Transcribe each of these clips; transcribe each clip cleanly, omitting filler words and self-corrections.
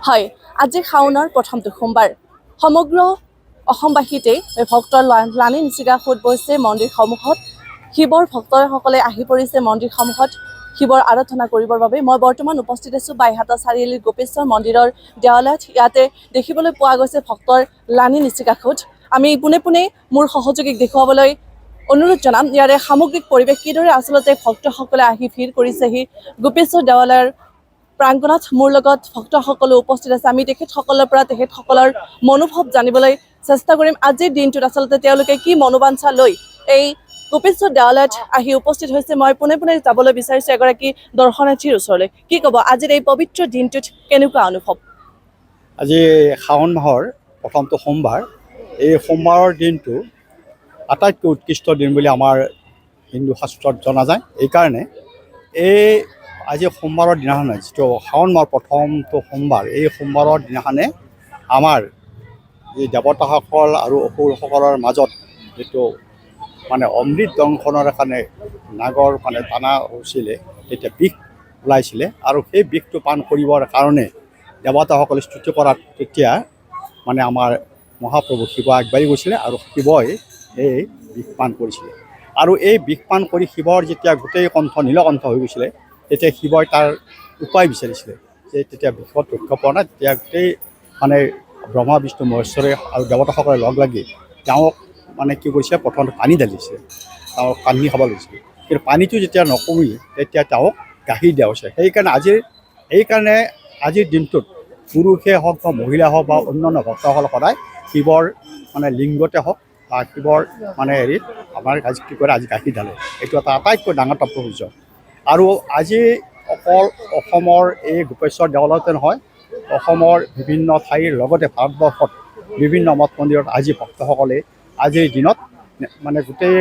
হয়, আজি শাওনৰ প্ৰথমটো সোমবাৰ। সমগ্ৰ অসমবাসীতে ভক্তৰ লানি নিচিগা সোঁত বৈছে মন্দিৰসমূহত। শিৱৰ ভক্তসকলে আহি পৰিছে মন্দিৰসমূহত শিৱৰ আৰাধনা কৰিবৰ বাবে। মই বৰ্তমান উপস্থিত আছোঁ বাইহাটা চাৰিআলিৰ গোপেশ্বৰ মন্দিৰৰ দেৱালয়ত। ইয়াতে দেখিবলৈ পোৱা গৈছে ভক্তৰ লানি নিচিগা সোঁত। আমি পোনে পোনে মোৰ সহযোগীক দেখুৱাবলৈ অনুৰোধ জনাম ইয়াৰে সামগ্ৰিক পৰিৱেশ কিদৰে আচলতে ভক্তসকলে আহি ভিৰ কৰিছেহি গোপেশ্বৰ দেৱালয়ৰ প্ৰাংগণত। মোৰ লগত ভক্তসকলো উপস্থিত আছে। আমি তেখেতসকলৰ পৰা তেখেতসকলৰ মনোভাৱ জানিবলৈ চেষ্টা কৰিম। আজিৰ দিনটোত আচলতে তেওঁলোকে কি মনোবাঞ্ছা লৈ এই গোপেশ্বৰ দেৱালয়ত আহি উপস্থিত হৈছে। মই পোনে পোনে যাবলৈ বিচাৰিছোঁ এগৰাকী দৰ্শনাৰ্থীৰ ওচৰলৈ। কি ক'ব আজিৰ এই পবিত্ৰ দিনটোত কেনেকুৱা অনুভৱ? আজি শাওণ মাহৰ প্ৰথমটো সোমবাৰ। এই সোমবাৰৰ দিনটো আটাইতকৈ উৎকৃষ্ট দিন বুলি আমাৰ হিন্দু শাস্ত্ৰত জনা যায়। এইকাৰণে আজি সোমবাৰৰ দিনাখনে যিটো শাওণ মাহৰ প্ৰথমটো সোমবাৰ, এই সোমবাৰৰ দিনাখনে আমাৰ যি দেৱতাসকল আৰু অসুৰসকলৰ মাজত যিটো অমৃত দংশনৰ কাৰণে নাগৰ টানা হৈছিলে, তেতিয়া বিষ ওলাইছিলে আৰু সেই বিষটো পান কৰিবৰ কাৰণে দেৱতাসকলে স্তুতি কৰাত তেতিয়া আমাৰ মহাপ্ৰভু শিৱ আগবাঢ়ি গৈছিলে আৰু শিৱই এই বিষ পান কৰিছিলে। আৰু এই বিষ পান কৰি শিৱৰ যেতিয়া গোটেই কণ্ঠ নীলকণ্ঠ হৈ গৈছিলে, তেতিয়া শিৱই তাৰ উপায় বিচাৰিছিলে যে তেতিয়া বিষত ৰক্ষা পোৱা নাই। তেতিয়া গোটেই ব্ৰহ্মা বিষ্ণু মহেশ্বৰে আৰু দেৱতাসকলে লগ লাগি তেওঁক কি কৰিছে, প্ৰথমতে পানী ঢালিছে, তেওঁক পানী খাব লাগিছিলে। কিন্তু পানীটো যেতিয়া নকমি তেতিয়া তেওঁক গাখীৰ দিয়া হৈছে। সেইকাৰণে আজিৰ দিনটোত পুৰুষে হওক বা মহিলা হওক বা অন্যান্য ভক্তসকল সদায় শিৱৰ লিংগতে হওক বা শিৱৰ হেৰিত আমাৰ আজি কি কৰে, আজি গাখীৰ ঢালে। এইটো এটা আটাইতকৈ ডাঙৰ তাৎপৰ্য। আৰু আজি অকল অসমৰ এই গোপেশ্বৰ দেৱালয়তে নহয়, অসমৰ বিভিন্ন ঠাইৰ লগতে ভাৰতবৰ্ষত বিভিন্ন মঠ মন্দিৰত আজি ভক্তসকলে আজিৰ দিনত গোটেই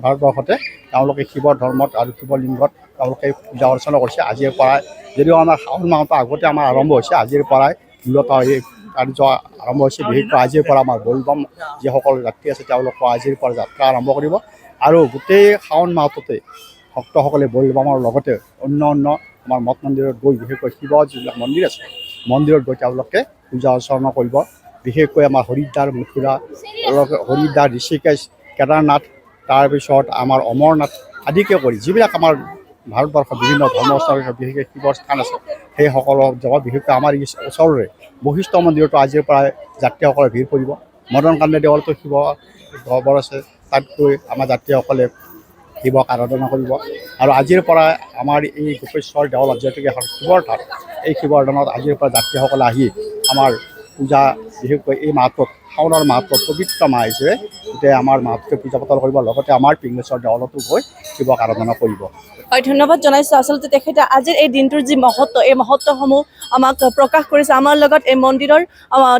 ভাৰতবৰ্ষতে তেওঁলোকে শিৱৰ ধৰ্মত আৰু শিৱলিংগত তেওঁলোকে পূজা অৰ্চনা কৰিছে। আজিৰ পৰাই যদিও আমাৰ শাওণ মাহটো আগতে আমাৰ আৰম্ভ হৈছে, আজিৰ পৰাই মূলতঃ এই কাৰ্য আৰম্ভ হৈছে। বিশেষকৈ আজিৰ পৰা আমাৰ বলবম যিসকল যাত্ৰী আছে তেওঁলোকৰ আজিৰ পৰা যাত্ৰা আৰম্ভ কৰিব। আৰু গোটেই শাওণ মাহটোতে ভক্তসকলে বলবমৰ লগতে অন্য আমাৰ মঠ মন্দিৰত গৈ, বিশেষকৈ শিৱৰ যিবিলাক মন্দিৰ আছে মন্দিৰত গৈ তেওঁলোকে পূজা অৰ্চনা কৰিব। বিশেষকৈ আমাৰ হৰিদ্বাৰ, মথুৰা, হৰিদ্বাৰ, ঋষিকেশ, কেদাৰনাথ, তাৰপিছত আমাৰ অমৰনাথ আদিকে কৰি যিবিলাক আমাৰ ভাৰতবৰ্ষৰ বিভিন্ন ধৰ্মস্থান বিশেষকৈ শিৱৰ স্থান আছে, সেই সকলো জগত বিশেষকৈ আমাৰ ওচৰৰে বশিষ্ঠ মন্দিৰতো আজিৰ পৰাই যাত্ৰীসকলে ভিৰ কৰিব। মদন কামদেৱ দেৱালয়তো শিৱ গহ্বৰ আছে, তাত গৈ আমাৰ যাত্ৰীসকলে শিৱক আৰাধনা কৰিব। আৰু আজিৰ পৰা আমাৰ এই গোপেশ্বৰ দেৱালয়ত যিহেতুকে এখন শিৱৰ ঠাই, এই শিৱৰ ধামত আজিৰ পৰা যাত্ৰীসকলে আহি আমাৰ পূজা, বিশেষকৈ এই মাহটোত শাওণৰ মাহটোত পবিত্ৰ মাহ হিচাপে গোটেই আমাৰ মাহটোতে পূজা পাতল কৰিব, লগতে আমাৰ পিংগেশ্বৰ দেৱালয়তো গৈ শিৱক আৰাধনা কৰিব। হয়, ধন্যবাদ জনাইছোঁ। আচলতে তেখেতে আজিৰ এই দিনটোৰ যি মহত্ব, এই মহত্বসমূহ আমাক প্ৰকাশ কৰিছে। আমাৰ লগত এই মন্দিৰৰ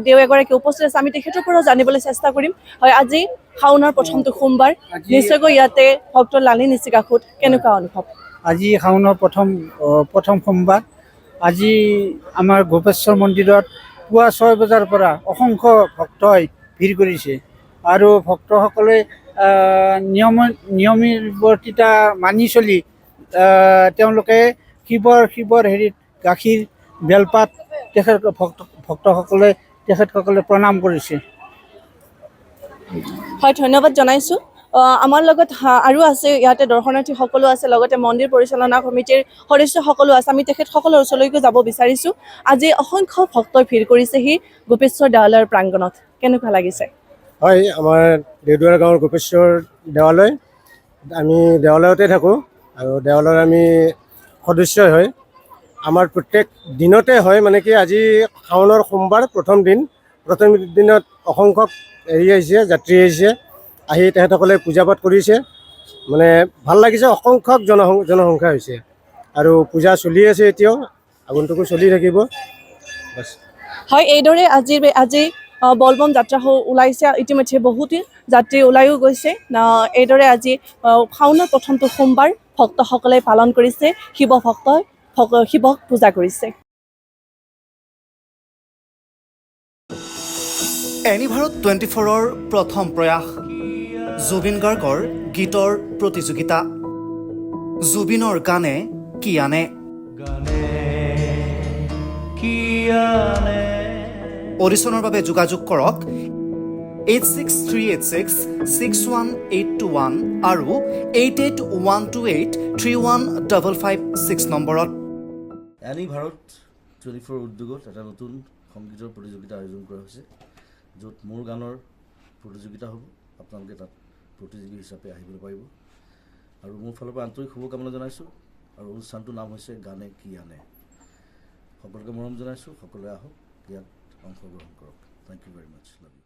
দেও এগৰাকী উপস্থিত আছে, আমি তেখেতৰ পৰাও জানিবলৈ চেষ্টা কৰিম। হয়, আজি শাওনৰ প্ৰথমটো সোমবাৰ, নিশ্চয়কৈ ইয়াতে ভক্তৰ লানি নিচিগা সোঁত, কেনেকুৱা অনুভৱ? আজি শাওনৰ প্ৰথম সোমবাৰ। আজি আমাৰ গোপেশ্বৰ মন্দিৰত পুৱা 6 বজাৰ পৰা অসংখ্য ভক্তই ভিৰ কৰিছে আৰু ভক্তসকলে নিয়মিততা মানি চলি তেওঁলোকে শিৱৰ হেৰিত গাখীৰ, বেলপাত তেখেতসকলে প্ৰণাম কৰিছে। হয়, ধন্যবাদ জনাইছোঁ। আমাৰ লগত আৰু আছে, ইয়াতে দৰ্শনাৰ্থী সকলো আছে, লগতে মন্দিৰ পৰিচালনা সমিতিৰ সদস্যসকলো আছে। আমি তেখেতসকলৰ ওচৰলৈকে যাব বিচাৰিছোঁ। আজি অসংখ্য ভক্তই ভিৰ কৰিছেহি গোপেশ্বৰ দেৱালয়ৰ প্ৰাংগণত, কেনেকুৱা লাগিছে? হয়, আমাৰ দেউদুৱাৰা গাঁৱৰ গোপেশ্বৰ দেৱালয়, আমি দেৱালয়তে থাকোঁ আৰু দেৱালয়ৰ আমি সদস্যই হয়। আমাৰ প্ৰত্যেক দিনতে হয় কি আজি শাওণৰ সোমবাৰ প্ৰথম দিনত অসংখ্য আহিছে, যাত্ৰী আহিছে, আহি তেখেতসকলে পূজা পাঠ কৰিছে। ভাল লাগিছে, অসংখ্য জনসংখ্যা হৈছে আৰু পূজা চলি আছে, এতিয়াও আগন্তুকো চলি থাকিব। হয়, এইদৰে আজি বলবম যাত্ৰা ওলাইছে, ইতিমধ্যে বহুতো যাত্ৰী ওলাইও গৈছে। এইদৰে আজি শাওনৰ প্ৰথমটো সোমবাৰ ভক্তসকলে পালন কৰিছে, শিৱক পূজা কৰিছে। এনিভাৰত 24ৰ প্ৰথম প্ৰয়াস, জুবিন গাৰ্গৰ গীতৰ প্ৰতিযোগিতা। জুবিনৰ গানে কি আনে। অডিশ্যনৰ বাবে যোগাযোগ কৰক 8638661821 আৰু 8812831556 নম্বৰত। এনি ভাৰত 24 উদ্যোগত এটা নতুন সংগীতৰ প্ৰতিযোগিতা আয়োজন কৰা হৈছে, য'ত মোৰ গানৰ প্ৰতিযোগিতা হ'ব। আপোনালোকে তাত প্ৰতিযোগী হিচাপে আহিবলৈ পাৰিব আৰু মোৰ ফালৰ পৰা আন্তৰিক শুভকামনা জনাইছোঁ। আৰু অনুষ্ঠানটোৰ নাম হৈছে গানে কি আনে। সকলোকে মৰম জনাইছোঁ, সকলোৱে আহক, ইয়াত অংশগ্ৰহণ কৰক। Thank you very much. Love U.